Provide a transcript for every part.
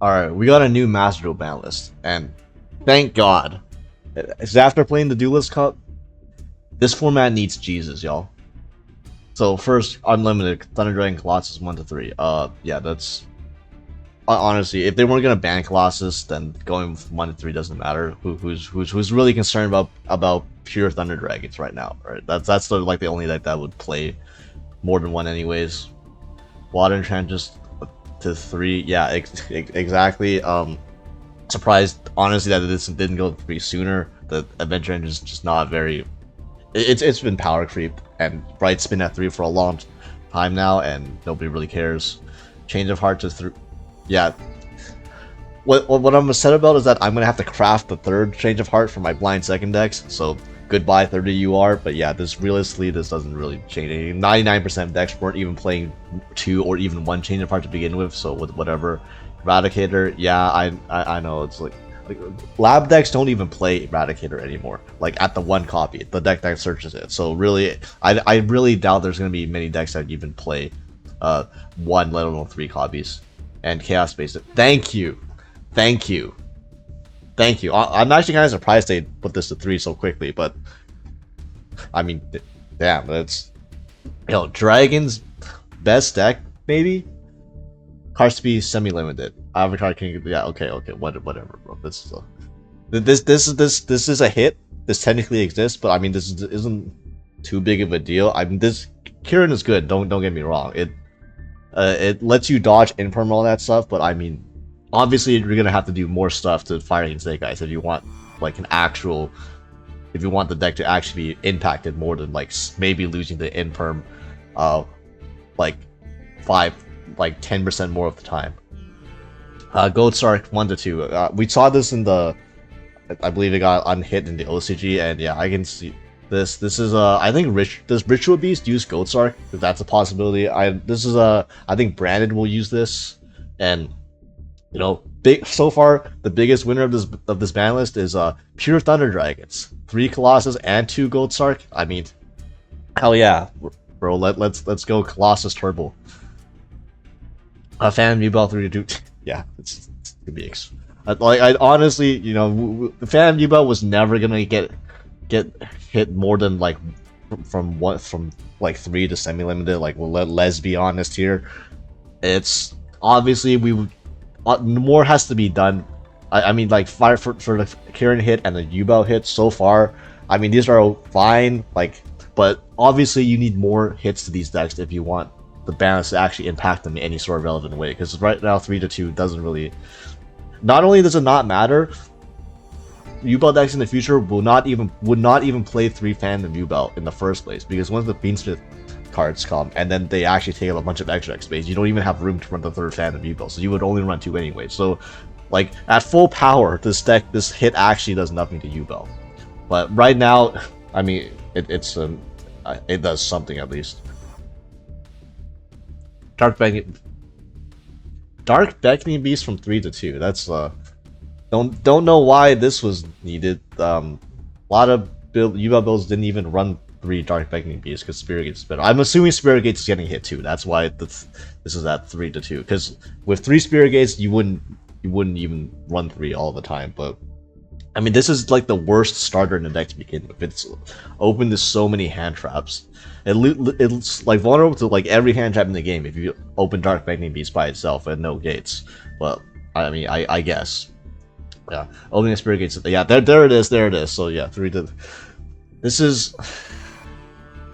Alright, we got a new Master Duel ban list, and thank God. It's after playing the Duelist Cup, this format needs Jesus, y'all. So first, Unlimited, Thunder Dragon, Colossus 1 to 3. Yeah, that's... honestly, if they weren't gonna ban Colossus, then going from 1 to 3 doesn't matter. Who's really concerned about pure Thunder Dragons right now, right? That's the only deck that would play more than one anyways. Water and Trenches to 3, yeah, exactly. Surprised honestly that this didn't go to 3 sooner. The Adventure Engine is just not very. It's been power creep, and Bright's been at 3 for a long time now, and nobody really cares. Change of Heart to 3, yeah. What I'm upset about is that I'm gonna have to craft the 3rd Change of Heart for my blind second decks. So goodbye 30 UR, but yeah, this doesn't really change anything. 99% of decks weren't even playing 2 or even 1 Change of Heart to begin with, so with whatever. Eradicator, yeah, I know, it's like lab decks don't even play Eradicator anymore, like at the 1 copy, the deck that searches it. So really, I really doubt there's going to be many decks that even play 1, let alone 3 copies. And Chaos Base, thank you. I'm actually kind of surprised they put this to 3 so quickly, but I mean, damn, that's, Dragon's best deck maybe. Cards to be semi-limited. Avatar King, yeah, okay, whatever, bro. This is a hit. This technically exists, but I mean, this isn't too big of a deal. I mean, this Kieran is good. Don't get me wrong. It lets you dodge imperm and all that stuff, but I mean, obviously you're gonna have to do more stuff to fire against Snake Eyes if you want like if you want the deck to actually be impacted more than like maybe losing the imperm, like 10% more of the time. Gold Sark 1 to 2. We saw this in the, I believe it got unhit in the OCG, and yeah, I can see this. This is I think does Ritual Beast use Gold Sark? If that's a possibility. I think Brandon will use this, and so far the biggest winner of this ban list is pure Thunder Dragons, 3 Colossus and 2 Gold Sark. I mean, hell yeah, bro. Let's go Colossus Turbo. Phantom Yubel 3 to 2. Yeah, it's gonna be I honestly, the Phantom Yubel was never gonna get hit more than like from 3 to semi-limited. Like, let's be honest here. It's obviously more has to be done. I mean, like, fire for the Kieran hit and the Yubel hit so far. I mean, these are fine, but obviously you need more hits to these decks if you want the balance to actually impact them in any sort of relevant way. Because right now 3 to 2 doesn't really. Not only does it not matter, Yubel decks in the future would not even play 3 Phantom Yubel in the first place, because once the Beansmith cards come and then they actually take up a bunch of extra space, you don't even have room to run the 3rd Phantom Yubel, so you would only run 2 anyway. So, like, at full power, this hit actually does nothing to Yubel. But right now, I mean, it does something at least. Dark Beckoning Beast from 3 to 2. That's don't know why this was needed. A lot of Yubel builds didn't even run 3 Dark Beckoning Beasts because Spirit Gates is better. I'm assuming Spirit Gates is getting hit too. That's why this is at 3 to 2. Because with 3 Spirit Gates, you wouldn't even run 3 all the time. But I mean, this is like the worst starter in the deck to begin with. It's open to so many hand traps. It's like vulnerable to like every hand trap in the game if you open Dark Beckoning Beast by itself and no gates. Well, I mean, I guess. Yeah, opening Spirit Gates. Yeah, there it is. So yeah, 3 to. This is.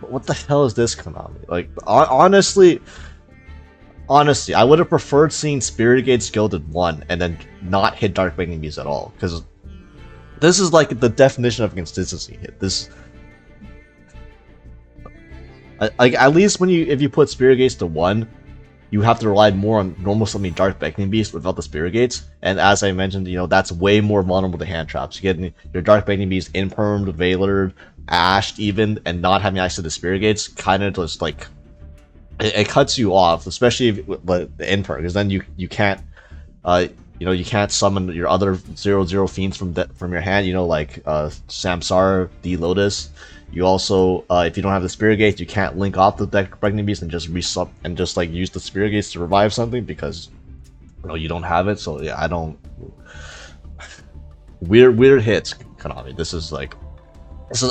What the hell is this, Konami? Like, honestly, I would have preferred seeing Spirit Gates go to 1 and then not hit Dark Beckoning Beast at all, because this is like the definition of consistency hit. This. Like, at least if you put Spirit Gates to 1, you have to rely more on normal summoning Dark Beckoning Beast without the Spirit Gates. And as I mentioned, that's way more vulnerable to hand traps. You get your Dark Beckoning Beast impermed, veilered, ashed even, and not having access to the Spirit Gates kind of just like it cuts you off, especially the imperm, because then you can't you can't summon your other 0/0 fiends from your hand. Like Samsara, D Lotus. You also, if you don't have the Spirit Gates, you can't link off the Dark Beckoning Beast and just resub and just like use the Spirit Gates to revive something, because No, you don't have it, so yeah, I don't. Weird hits, Konami. This is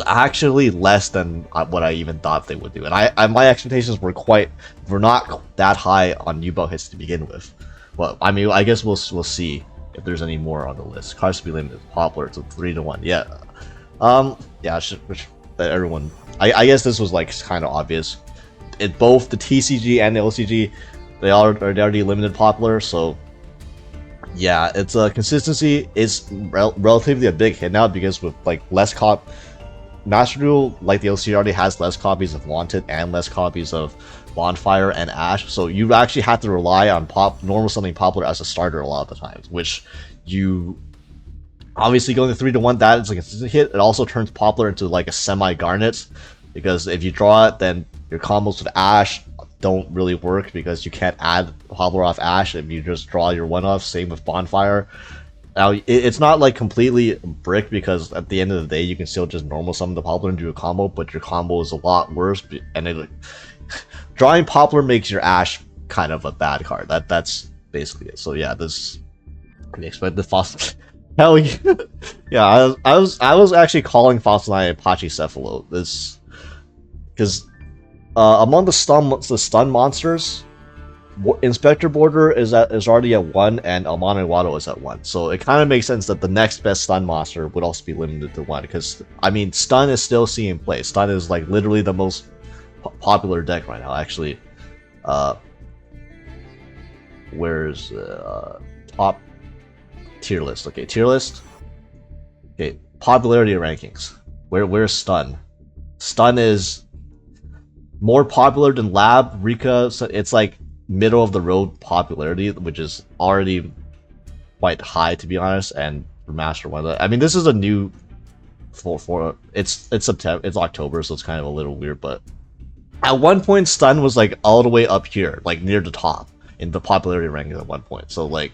actually less than what I even thought they would do, and my expectations were not that high on Yubel hits to begin with. Well, I mean, I guess we'll see if there's any more on the list. Cards to be limited, popular to 3-1. Yeah, yeah, everyone. I guess this was like kind of obvious. Both the TCG and the LCG, they are already limited popular, so yeah, it's a consistency is relatively a big hit now because with like less Master Duel, like the LCG, already has less copies of Wanted and less copies of Bonfire and Ash, so you actually have to rely on normal something popular as a starter a lot of the times, which you obviously going to 3-1, that is a consistent hit. It also turns popular into like a semi-garnet, because if you draw it, then your combos with Ash don't really work because you can't add popular off Ash if you just draw your one-off. Same with Bonfire. Now, it's not like completely brick, because at the end of the day, you can still just normal summon the popular and do a combo, but your combo is a lot worse, and drawing popular makes your Ash kind of a bad card. That's basically it. So yeah, this can be expected. Fossil. Hell yeah. Yeah, I was actually calling Fossil Knight Pachycephalo. This because among the stun monsters, Inspector Border is already at 1, and Amon and Wado is at 1. So it kind of makes sense that the next best stun monster would also be limited to 1, because I mean, stun is still seeing play. Stun is like literally the most popular deck right now. Actually, where's top tier list? Okay, tier list. Okay, popularity rankings. Where's stun? Stun is more popular than Lab, Rika. So it's like middle of the road popularity, which is already quite high, to be honest. And for Master One, I mean, this is a new for it's September, it's October, so it's kind of a little weird. But at one point, stun was like all the way up here, like near the top in the popularity rankings at one point. So like,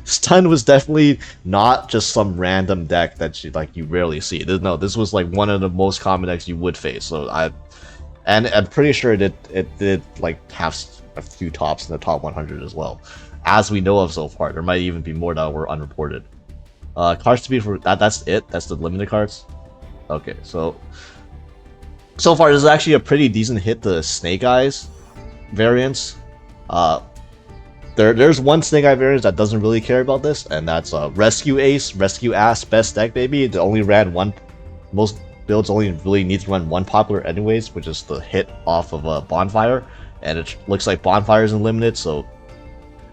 stun was definitely not just some random deck that you rarely see. No, this was like one of the most common decks you would face. So and I'm pretty sure it did like have a few tops in the top 100 as well, as we know of so far. There might even be more that were unreported. Cards to be for that's it. That's the limited cards. Okay, so far this is actually a pretty decent hit to Snake Eyes variants. There's one Snake Eye variant that doesn't really care about this, and that's Rescue Ace, Rescue Ass, best deck baby. It only ran one. Most builds only really need to run one popular anyways, which is the hit off of a Bonfire, and it looks like Bonfire is unlimited, so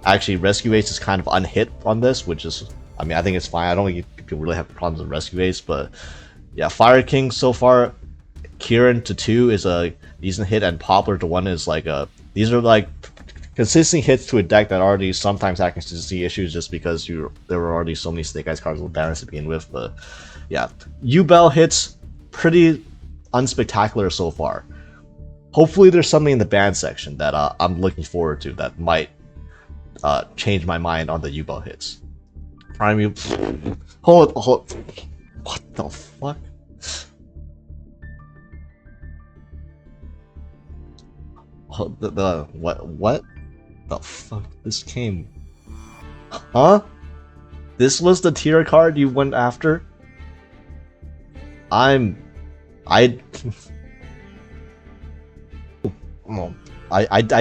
actually Rescue Ace is kind of unhit on this, which is, I mean, I think it's fine. I don't think people really have problems with Rescue Ace, but yeah, Fire King so far, Kieran to 2 is a decent hit, and Poplar to 1 is like a, these are like consistent hits to a deck that already sometimes had consistency issues just because there were already so many Snake Eyes cards with balance to begin with. But yeah, Yubel hits pretty unspectacular so far. Hopefully there's something in the ban section that I'm looking forward to that might change my mind on the Yubel hits. Prime hold. What the fuck? What the fuck? This came. Huh? This was the tier card you went after? I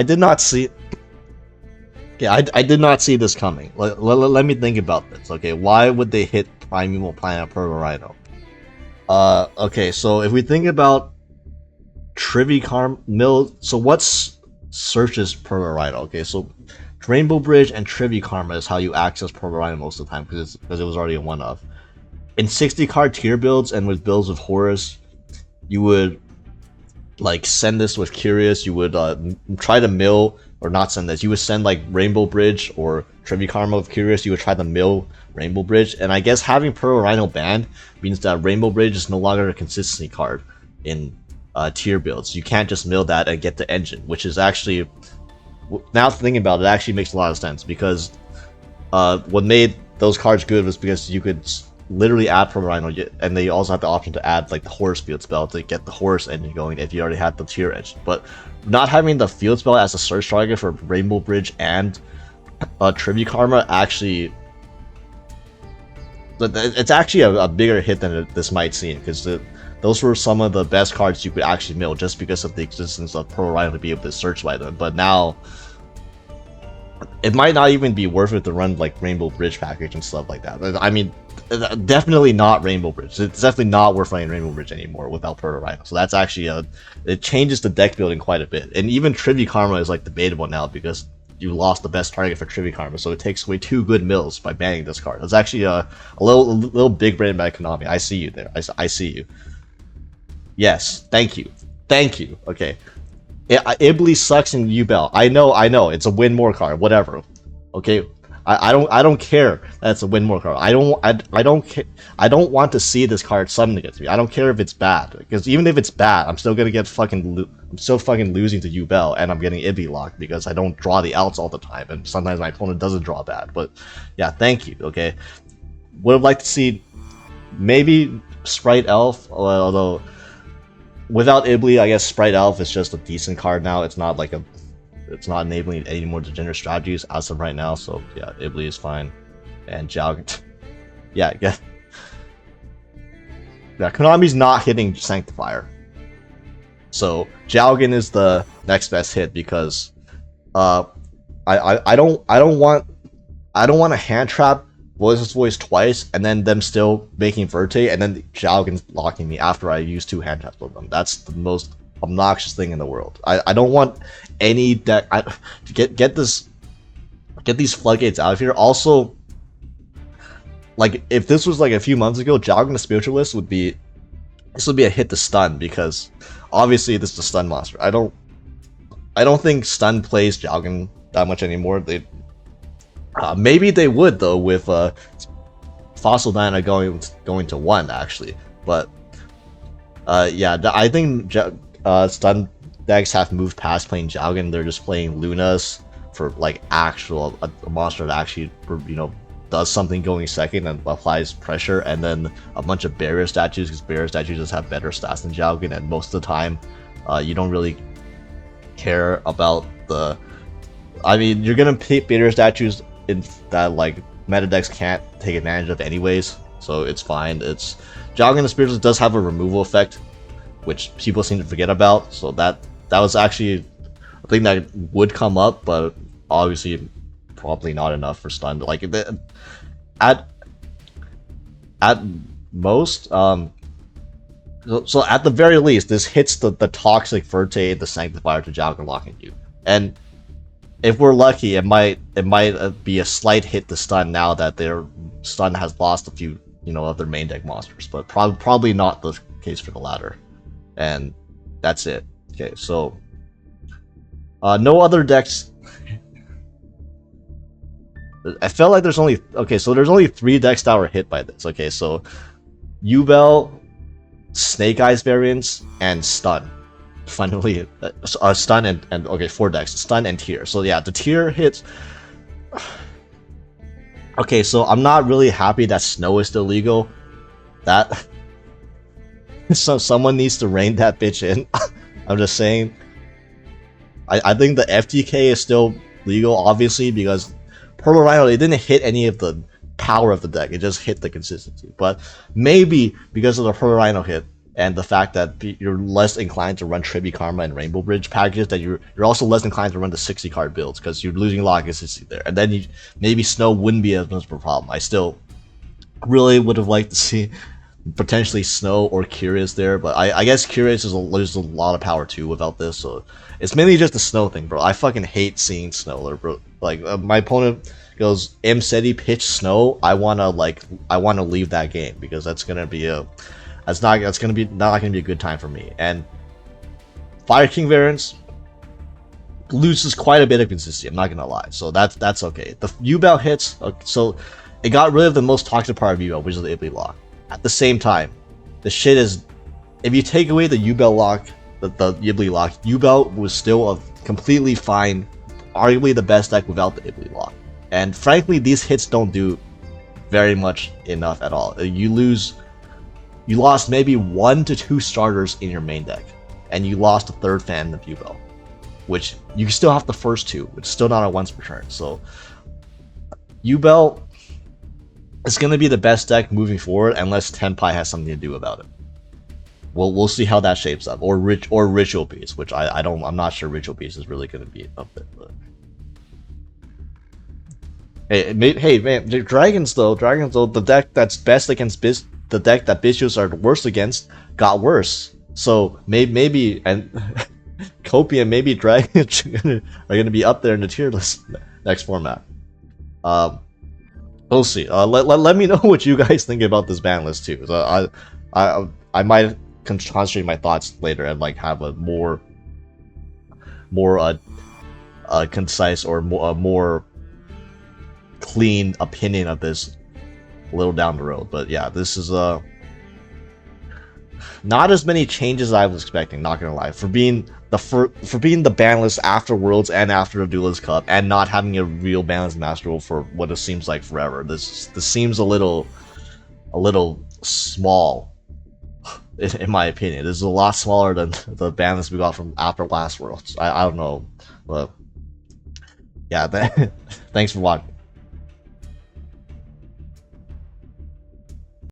did not see. Okay, I did not see this coming. Let me think about this. Okay, why would they hit Primeval Planet Purple Rhino? Okay, so if we think about so what's searches Purple Rhino? Okay, so Rainbow Bridge and Trivi Karma is how you access Purple Rhino most of the time, because it was already a one-of. In 60 card tier builds and with builds of Horus, you would like send this with Curious, you would try to mill, or not send this, you would send like Rainbow Bridge or Trivi Karma with Curious, you would try to mill Rainbow Bridge, and I guess having Purple Rhino banned means that Rainbow Bridge is no longer a consistency card in tier builds. You can't just mill that and get the engine, which is actually, now thinking about it, it actually makes a lot of sense, because what made those cards good was because you could literally add Purple Rhino, and they also have the option to add like the Horus field spell to get the Horus engine going if you already had the tier engine. But not having the field spell as a search target for Rainbow Bridge and Tribute Karma actually, it's actually a bigger hit than this might seem, because those were some of the best cards you could actually mill just because of the existence of Pearl Rhino to be able to search by them. But now, it might not even be worth it to run like Rainbow Bridge package and stuff like that. I mean, definitely not Rainbow Bridge. It's definitely not worth running Rainbow Bridge anymore without Proto Rhino. So that's actually it changes the deck building quite a bit. And even Tribute Karma is like debatable now because you lost the best target for Tribute Karma, so it takes away 2 good mills by banning this card. It's actually a little big brain by Konami. I see you there. I see you. Yes, thank you. Okay. Iblis sucks in Yubel. I know. It's a win more card. Whatever. Okay. I don't care that it's a win more card. I don't want to see this card summoned against me. I don't care if it's bad, because even if it's bad, I'm still gonna get I'm still fucking losing to Yubel, and I'm getting Ibby locked because I don't draw the outs all the time, and sometimes my opponent doesn't draw bad. But yeah, thank you. Okay. Would have liked to see maybe Sprite Elf, although without Ibly, I guess Sprite Elf is just a decent card now. It's not like it's not enabling any more degenerate strategies as of right now. So yeah, Ibly is fine, and Jalgan. yeah. Konami's not hitting Sanctifier, so Jalgan is the next best hit because I don't want to hand trap Voice twice, and then them still making Verte, and then Jalgan's locking me after I use 2 hand traps with them. That's the most obnoxious thing in the world. I don't want any deck to get these floodgates out of here. Also, like if this was like a few months ago, Jalgan the Spiritualist would be a hit to stun, because obviously this is a stun monster. I don't think stun plays Jalgan that much anymore. Maybe they would though with Fossil Dyna going to 1 actually, but yeah, I think stun decks have moved past playing Jalgan. They're just playing Lunas for like actual a monster that actually does something going second and applies pressure, and then a bunch of barrier statues, because barrier statues just have better stats than Jalgan, and most of the time you don't really care about the. I mean, you're gonna pick barrier statues in that like meta decks can't take advantage of anyways, so it's fine. It's Jalgan the Spiritualist does have a removal effect, which people seem to forget about, so that was actually a thing that would come up, but obviously probably not enough for stun. Like at most, so at the very least, this hits the toxic Verte, the Sanctifier to Jalgan locking you, and if we're lucky, it might be a slight hit to stun now that their stun has lost a few of their main deck monsters, but probably not the case for the latter. And that's it. Okay, so no other decks. I felt like there's only 3 decks that were hit by this. Okay, so Yubel, Snake Eyes variants, and Stun. Finally, Stun and okay, 4 decks, Stun and Tear. So yeah, the Tear hits. Okay, so I'm not really happy that Snow is still legal. That so someone needs to rein that bitch in. I'm just saying. I think the FTK is still legal, obviously, because Pearl Rhino, it didn't hit any of the power of the deck. It just hit the consistency. But maybe because of the Pearl Rhino hit and the fact that you're less inclined to run Tribute Karma and Rainbow Bridge packages, that you're also less inclined to run the 60 card builds because you're losing a lot of consistency there. And then maybe Snow wouldn't be as much of a problem. I still really would have liked to see potentially Snow or Curious there, but I guess Curious there's a lot of power too without this, so it's mainly just a Snow thing, bro. I fucking hate seeing Snow, bro. Like my opponent goes Seti pitch Snow, I wanna leave that game, because that's gonna be not gonna be a good time for me. And Fire King variants loses quite a bit of consistency, I'm not gonna lie, so that's okay. The Yubel hits, so it got rid of the most toxic part of Yubel, which is the Ibly lock. At the same time, the shit is, if you take away the Yubel lock, the Ibly lock, Yubel was still a completely fine, arguably the best deck without the Ibly lock. And frankly, these hits don't do very much enough at all. You lost maybe 1 to 2 starters in your main deck, and you lost a 3rd fan of Yubel, which you still have the first 2, which is still not a once per turn. So Yubel is gonna be the best deck moving forward unless Tenpai has something to do about it. We'll see how that shapes up. Or Ritual Beast, which I'm not sure Ritual Beast is really gonna be up there. But... Hey man, Dragons though, the deck that's best against the deck that Bichos are worst against got worse. So maybe and Kopi and maybe Dragons are gonna be up there in the tier list next format. We'll see. Let me know what you guys think about this ban list too. So I might concentrate my thoughts later and like have a more concise or more clean opinion of this a little down the road. But yeah, this is not as many changes as I was expecting, not gonna lie, for being the ban list after Worlds and after the Duelist Cup and not having a real balanced Master Duel for what it seems like forever. This seems a little small in my opinion. This is a lot smaller than the ban list we got from after last Worlds. I don't know, but yeah, thanks for watching.